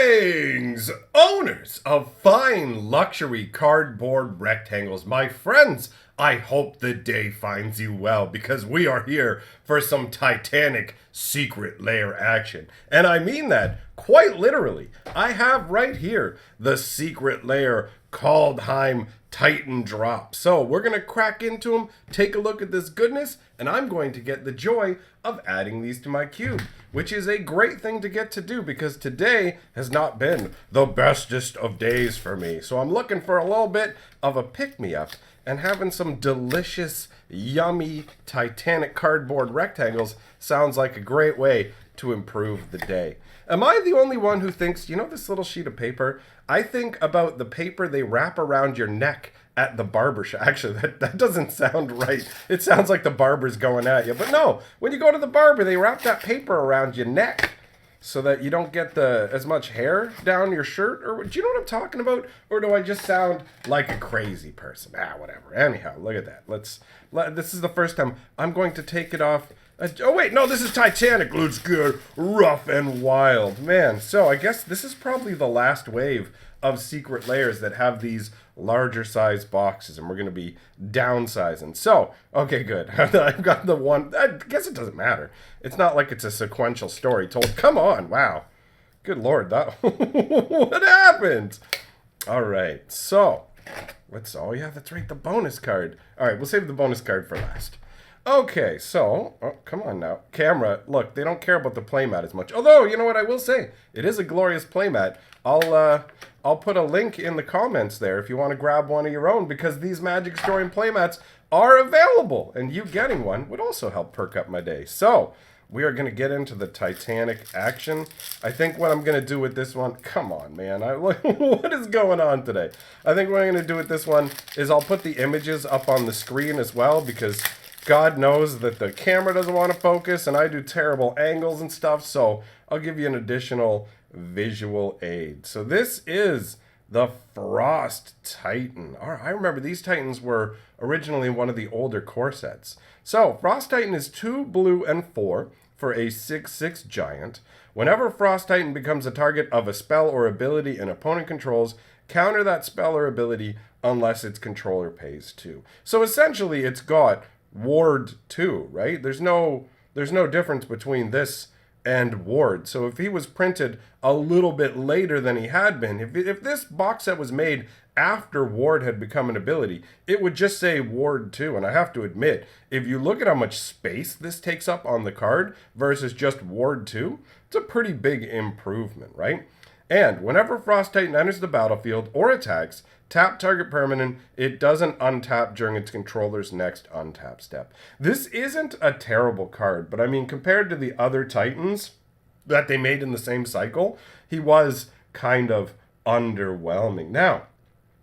Greetings, owners of fine luxury cardboard rectangles. My friends, I hope the day finds you well because we are here for some Titanic secret lair action. And I mean that quite literally. I have right here the secret lair kaldheim Titan drop. So we're going to crack into them, take a look at this goodness, and I'm going to get the joy of adding these to my cube, which is a great thing to get to do because today has not been the bestest of days for me. So I'm looking for a little bit of a pick-me-up, and having some delicious, yummy Titanic cardboard rectangles sounds like a great way to improve the day. Am I the only one who thinks, you know this little sheet of paper? I think about the paper they wrap around your neck at the barber shop. Actually, that doesn't sound right. It sounds like the barber's going at you. But no, when you go to the barber, they wrap that paper around your neck so that you don't get as much hair down your shirt. Or do you know what I'm talking about? Or do I just sound like a crazy person? Whatever. Anyhow, look at that. This is the first time I'm going to take it off. Oh wait, no, this is Titanic. Let's get rough and wild. Man, so I guess this is probably the last wave of secret layers that have these larger size boxes, and we're going to be downsizing. So, okay, good. I've got the one. I guess it doesn't matter. It's not like it's a sequential story told. Come on, wow. Good Lord, what happened? All right, so oh yeah, that's right, the bonus card. All right, we'll save the bonus card for last. Okay, so, come on now. Camera, look, they don't care about the playmat as much. Although, you know what I will say? It is a glorious playmat. I'll put a link in the comments there if you want to grab one of your own, because these Magic Story playmats are available, and you getting one would also help perk up my day. So, we are going to get into the Titanic action. I think what I'm going to do with this one, come on, man. What is going on today? I think what I'm going to do with this one is I'll put the images up on the screen as well, because God knows that the camera doesn't want to focus, and I do terrible angles and stuff, so I'll give you an additional visual aid. So this is the Frost Titan. All right, I remember these Titans were originally one of the older core sets. So Frost Titan is 2 blue and 4 for a 6/6 giant. Whenever Frost Titan becomes a target of a spell or ability an opponent controls, counter that spell or ability unless its controller pays 2. So essentially it's got Ward 2, right? There's no difference between this and Ward. So if he was printed a little bit later than he had been, if this box set was made after Ward had become an ability, it would just say Ward 2. And I have to admit, if you look at how much space this takes up on the card versus just Ward 2, it's a pretty big improvement, right? And whenever Frost Titan enters the battlefield or attacks, tap target permanent, it doesn't untap during its controller's next untap step. This isn't a terrible card, but I mean, compared to the other Titans that they made in the same cycle, he was kind of underwhelming. Now,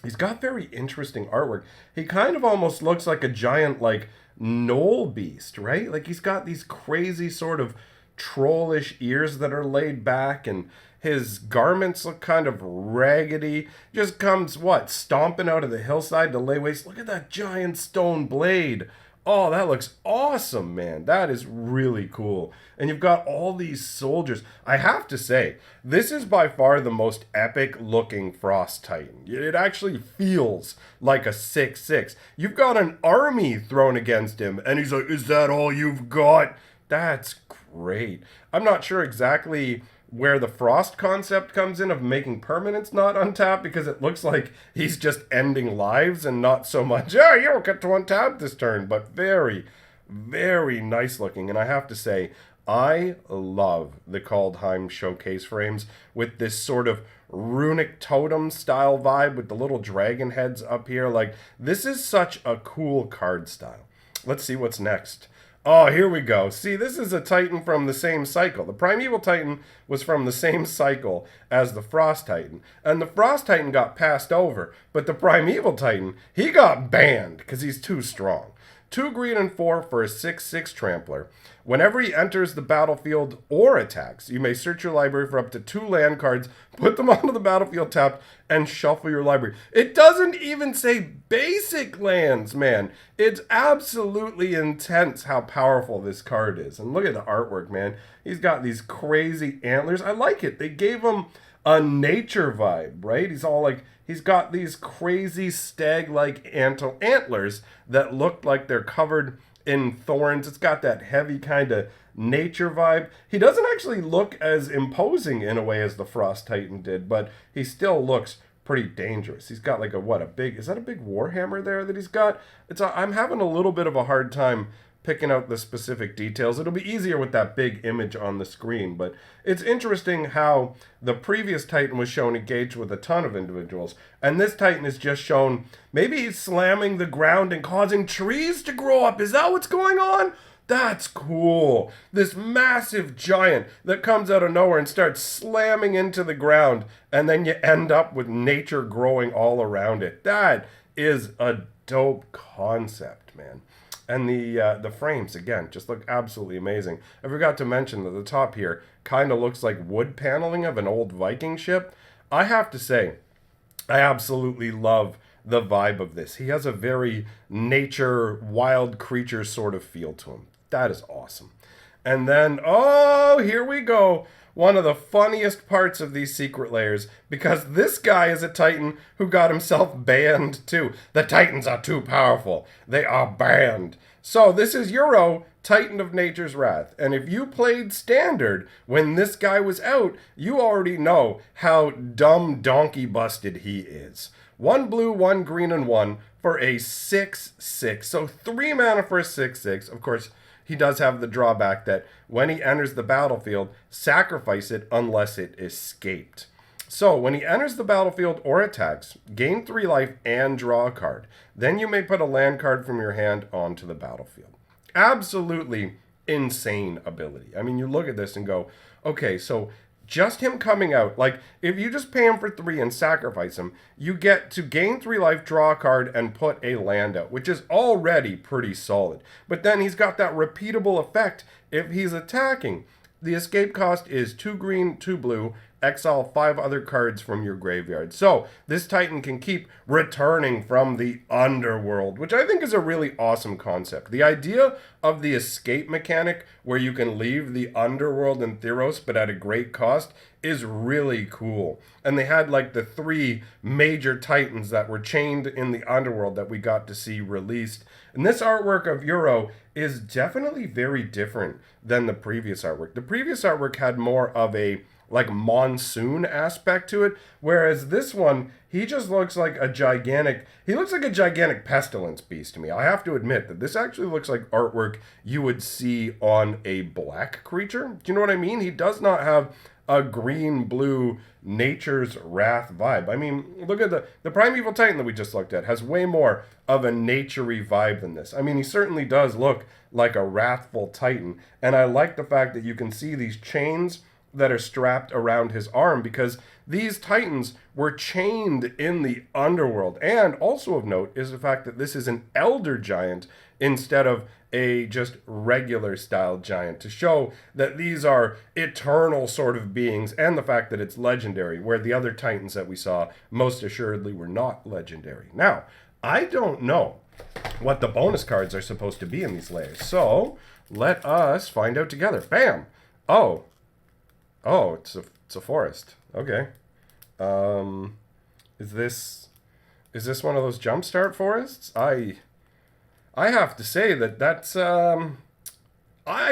he's got very interesting artwork. He kind of almost looks like a giant, like, knoll beast, right? Like, he's got these crazy sort of trollish ears that are laid back, and his garments look kind of raggedy. Just comes, stomping out of the hillside to lay waste. Look at that giant stone blade. Oh, that looks awesome, man. That is really cool. And you've got all these soldiers. I have to say, this is by far the most epic looking Frost Titan. It actually feels like a 6/6. You've got an army thrown against him, and he's like, is that all you've got? That's great. I'm not sure exactly where the Frost concept comes in of making permanents not untap, because it looks like he's just ending lives and not so much, you don't get to untap this turn, but very, very nice looking. And I have to say, I love the Kaldheim showcase frames with this sort of runic totem style vibe with the little dragon heads up here. Like, this is such a cool card style. Let's see what's next. Oh, here we go. See, this is a Titan from the same cycle. The Primeval Titan was from the same cycle as the Frost Titan. And the Frost Titan got passed over, but the Primeval Titan, he got banned because he's too strong. 2 green and 4 for a 6/6 trampler. Whenever he enters the battlefield or attacks, you may search your library for up to 2 land cards, put them onto the battlefield tapped, and shuffle your library. It doesn't even say basic lands, man. It's absolutely intense how powerful this card is. And look at the artwork, man. He's got these crazy antlers. I like it. They gave him a nature vibe, right? He's all like, he's got these crazy stag-like antlers that look like they're covered in thorns. It's got that heavy kind of nature vibe. He doesn't actually look as imposing in a way as the Frost Titan did, but he still looks pretty dangerous. He's got like is that a big warhammer there that he's got? I'm having a little bit of a hard time picking out the specific details. It'll be easier with that big image on the screen, but it's interesting how the previous Titan was shown engaged with a ton of individuals, and this Titan is just shown, maybe he's slamming the ground and causing trees to grow up. Is that what's going on? That's cool. This massive giant that comes out of nowhere and starts slamming into the ground, and then you end up with nature growing all around it. That is a dope concept, man. And the frames, again, just look absolutely amazing. I forgot to mention that the top here kind of looks like wood paneling of an old Viking ship. I have to say, I absolutely love the vibe of this. He has a very nature, wild creature sort of feel to him. That is awesome. And then, oh, here we go. One of the funniest parts of these secret layers, because this guy is a Titan who got himself banned too. The Titans are too powerful. They are banned. So this is Euro, Titan of Nature's Wrath. And if you played Standard when this guy was out, you already know how dumb donkey busted he is. 1 blue, 1 green, and 1 for a 6/6. So 3 mana for a 6/6. Of course, he does have the drawback that when he enters the battlefield, sacrifice it unless it escaped. So when he enters the battlefield or attacks, gain 3 life and draw a card. Then you may put a land card from your hand onto the battlefield. Absolutely insane ability. I mean, you look at this and go, okay, so just him coming out, like, if you just pay him for 3 and sacrifice him, you get to gain 3 life, draw a card, and put a land out, which is already pretty solid. But then he's got that repeatable effect if he's attacking. The escape cost is 2 green, 2 blue, exile 5 other cards from your graveyard. So this Titan can keep returning from the underworld, which I think is a really awesome concept. The idea of the escape mechanic where you can leave the underworld in Theros but at a great cost is really cool. And they had like the 3 major Titans that were chained in the underworld that we got to see released. And this artwork of Euro is definitely very different than the previous artwork. The previous artwork had more of a like monsoon aspect to it, whereas this one, he just looks like a gigantic pestilence beast to me. I have to admit that this actually looks like artwork you would see on a black creature. Do you know what I mean? He does not have a green-blue Nature's Wrath vibe. I mean, look at the Primeval Titan that we just looked at has way more of a nature-y vibe than this. I mean, he certainly does look like a wrathful Titan, and I like the fact that you can see these chains that are strapped around his arm, because these Titans were chained in the underworld. And also of note is the fact that this is an elder giant instead of a just regular style giant, to show that these are eternal sort of beings, and the fact that it's legendary, where the other Titans that we saw most assuredly were not legendary. Now, I don't know what the bonus cards are supposed to be in these layers, so let us find out together. Bam! Oh, it's a forest. Okay. Is this one of those jumpstart forests? I have to say that's I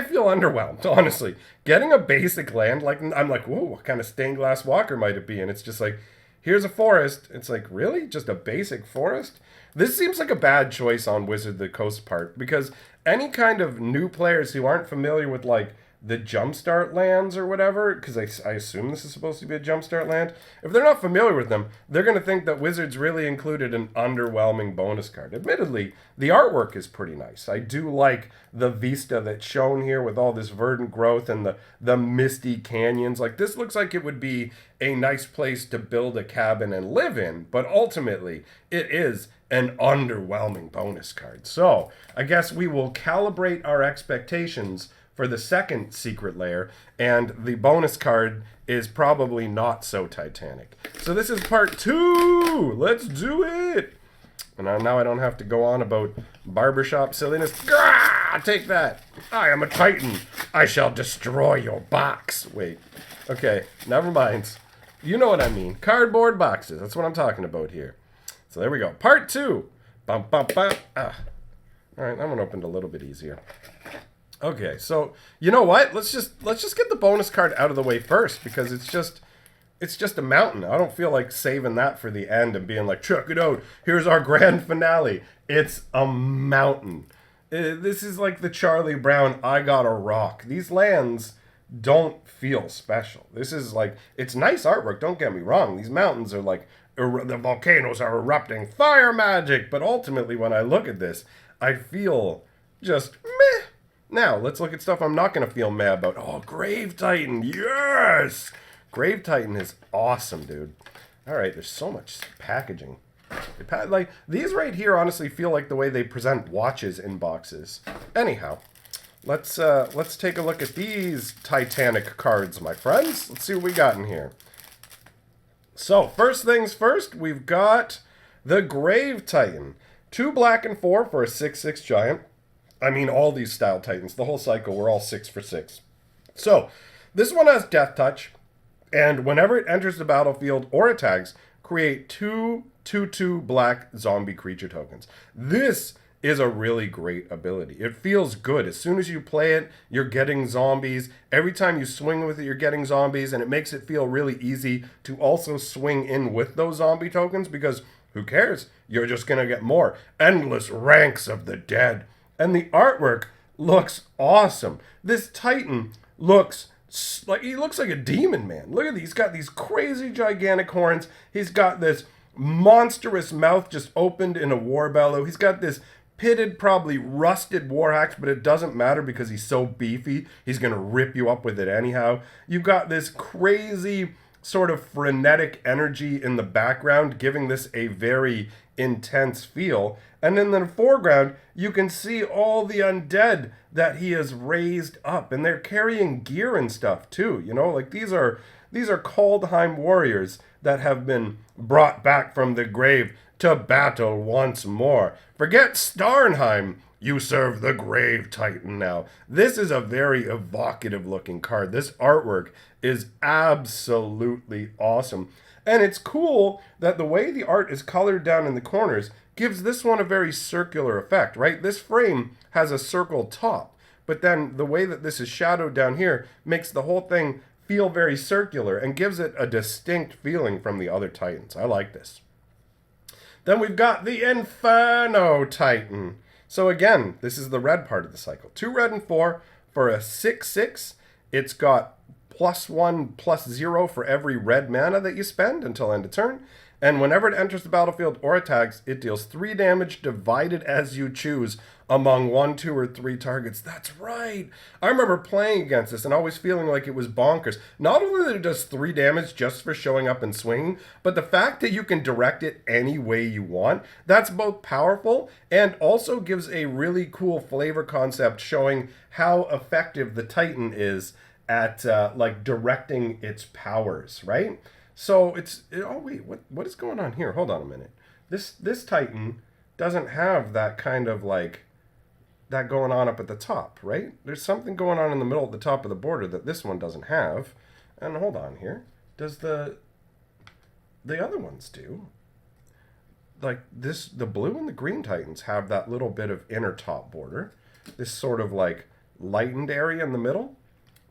feel underwhelmed, honestly. Getting a basic land, like, I'm like, whoa, what kind of stained glass walker might it be? And it's just like, here's a forest. It's like, really? Just a basic forest? This seems like a bad choice on Wizard of the Coast part, because any kind of new players who aren't familiar with, like, the jumpstart lands or whatever, because I assume this is supposed to be a jumpstart land, if they're not familiar with them, they're going to think that Wizards really included an underwhelming bonus card. Admittedly, the artwork is pretty nice. I do like the vista that's shown here with all this verdant growth and the misty canyons. Like, this looks like it would be a nice place to build a cabin and live in, but ultimately, it is an underwhelming bonus card. So, I guess we will calibrate our expectations for the second secret layer, and the bonus card is probably not so Titanic. So this is part 2! Let's do it! And now I don't have to go on about barbershop silliness. Grah! Take that! I am a Titan! I shall destroy your box! Wait. Okay, never mind. You know what I mean. Cardboard boxes. That's what I'm talking about here. So there we go. Part 2. Bum, bum, bum. Ah. All right, that one opened a little bit easier. Okay, so you know what? Let's just get the bonus card out of the way first, because it's just a mountain. I don't feel like saving that for the end and being like, check it out. Here's our grand finale. It's a mountain. This is like the Charlie Brown I Got a Rock. These lands don't feel special. This is like, it's nice artwork, don't get me wrong. These mountains are like, the volcanoes are erupting fire magic. But ultimately, when I look at this, I feel just meh. Now, let's look at stuff I'm not going to feel meh about. Oh, Grave Titan. Yes! Grave Titan is awesome, dude. All right, there's so much packaging. Like, these right here honestly feel like the way they present watches in boxes. Anyhow, let's take a look at these Titanic cards, my friends. Let's see what we got in here. So, first things first, we've got the Grave Titan. 2 black and 4 for a 6/6 giant. I mean, all these style Titans, the whole cycle, we're all 6 for 6. So, this one has Death Touch, and whenever it enters the battlefield or attacks, create 2/2/2 black zombie creature tokens. This is a really great ability. It feels good. As soon as you play it, you're getting zombies. Every time you swing with it, you're getting zombies, and it makes it feel really easy to also swing in with those zombie tokens, because who cares? You're just going to get more. Endless ranks of the dead. And the artwork looks awesome. This Titan looks like, he looks like a demon, man. Look at these. He's got these crazy gigantic horns. He's got this monstrous mouth just opened in a war bellow. He's got this pitted, probably rusted war axe, but it doesn't matter because he's so beefy. He's going to rip you up with it anyhow. You've got this crazy sort of frenetic energy in the background, giving this a very intense feel. And in the foreground, you can see all the undead that he has raised up, and they're carrying gear and stuff too. You know, like these are Kaldheim warriors that have been brought back from the grave to battle once more. Forget Starnheim. You serve the Grave Titan now. This is a very evocative looking card. This artwork is absolutely awesome. And it's cool that the way the art is colored down in the corners gives this one a very circular effect, right? This frame has a circle top, but then the way that this is shadowed down here makes the whole thing feel very circular and gives it a distinct feeling from the other Titans. I like this. Then we've got the Inferno Titan. So again, this is the red part of the cycle. 2 red and 4 for a 6/6. It's got +1/+0 for every red mana that you spend until end of turn. And whenever it enters the battlefield or attacks, it deals 3 damage divided as you choose among 1, 2, or 3 targets. That's right. I remember playing against this and always feeling like it was bonkers. Not only that it does 3 damage just for showing up and swinging, but the fact that you can direct it any way you want, that's both powerful and also gives a really cool flavor concept showing how effective the Titan is at like directing its powers, right? So oh wait, what is going on here? Hold on a minute. This Titan doesn't have that kind of like that going on up at the top, right? There's something going on in the middle at the top of the border that this one doesn't have. And hold on here. Does the other ones do? Like this, the blue and the green Titans have that little bit of inner top border. This sort of like lightened area in the middle.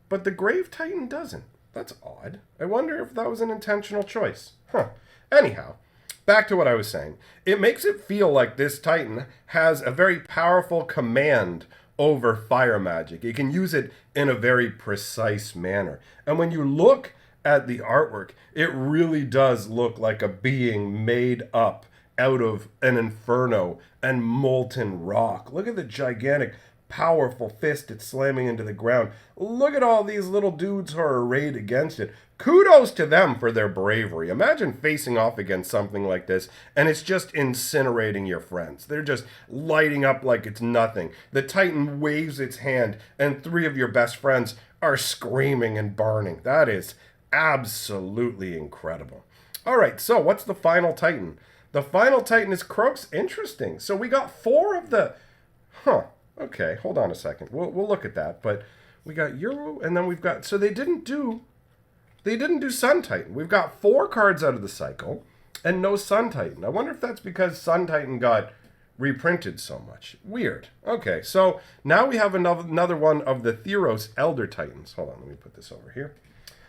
But the Grave Titan doesn't. That's odd. I wonder if that was an intentional choice. Huh. Anyhow, back to what I was saying. It makes it feel like this Titan has a very powerful command over fire magic. It can use it in a very precise manner. And when you look at the artwork, it really does look like a being made up out of an inferno and molten rock. Look at the gigantic powerful fist it's slamming into the ground. Look at all these little dudes who are arrayed against it. Kudos to them for their bravery. Imagine facing off against something like this and it's just incinerating your friends. They're just lighting up like it's nothing. The Titan waves its hand and 3 of your best friends are screaming and burning. That is absolutely incredible. All right, so what's the final Titan? The final Titan is Croaks. Interesting. So we got 4 of the... Okay, hold on a second. We'll look at that. But we got Euro, and then we've got... So they didn't do they didn't do Sun Titan. We've got 4 cards out of the cycle and no Sun Titan. I wonder if that's because Sun Titan got reprinted so much. Weird. Okay, so now we have another one of the Theros Elder Titans. Hold on, let me put this over here.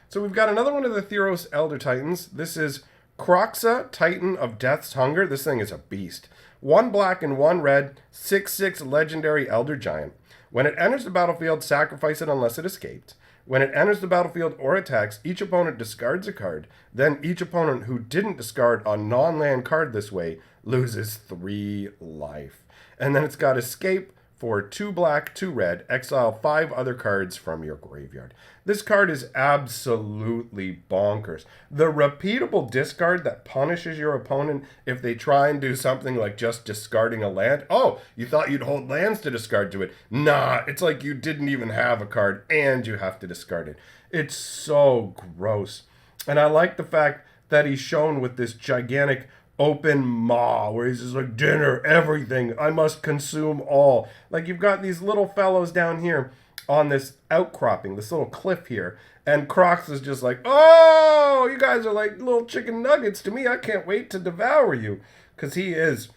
So we've got another one of the Theros Elder Titans. This is Kroxa, Titan of Death's Hunger. This thing is a beast. 1 black and 1 red, 6/6 legendary Elder Giant. When it enters the battlefield, sacrifice it unless it escaped. When it enters the battlefield or attacks, each opponent discards a card. Then each opponent who didn't discard a non-land card this way loses 3 life. And then it's got escape for 2 black, 2 red. Exile 5 other cards from your graveyard. This card is absolutely bonkers. The repeatable discard that punishes your opponent if they try and do something like just discarding a land. Oh, you thought you'd hold lands to discard to it. Nah, it's like you didn't even have a card and you have to discard it. It's so gross. And I like the fact that he's shown with this gigantic open maw where he's just like, dinner, everything, I must consume all. Like, you've got these little fellows down here on this outcropping, this little cliff here, and Crocs is just like, oh, you guys are like little chicken nuggets to me. I can't wait to devour you, because he is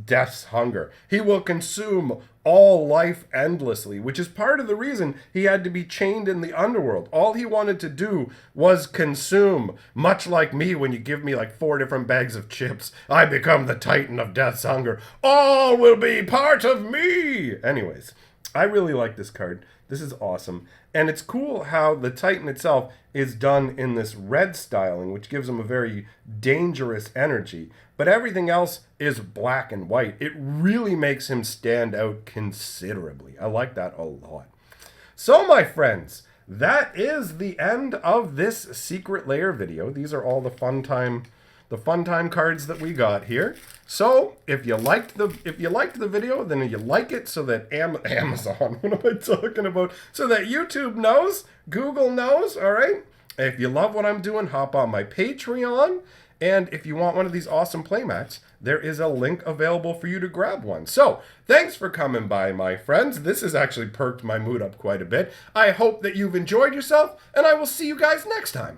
Death's Hunger. He will consume all life endlessly, which is part of the reason he had to be chained in the underworld. All he wanted to do was consume, much like me when you give me like 4 different bags of chips. I become the Titan of Death's Hunger. All will be part of me. Anyways, I really like this card. This is awesome. And it's cool how the Titan itself is done in this red styling, which gives him a very dangerous energy. But everything else is black and white. It really makes him stand out considerably. I like that a lot. So, my friends, that is the end of this Secret Lair video. These are all the fun time cards that we got here. So if you liked the video, then you like it so that Amazon, what am I talking about? So that YouTube knows, Google knows, all right? If you love what I'm doing, hop on my Patreon. And if you want one of these awesome playmats, there is a link available for you to grab one. So, thanks for coming by, my friends. This has actually perked my mood up quite a bit. I hope that you've enjoyed yourself, and I will see you guys next time.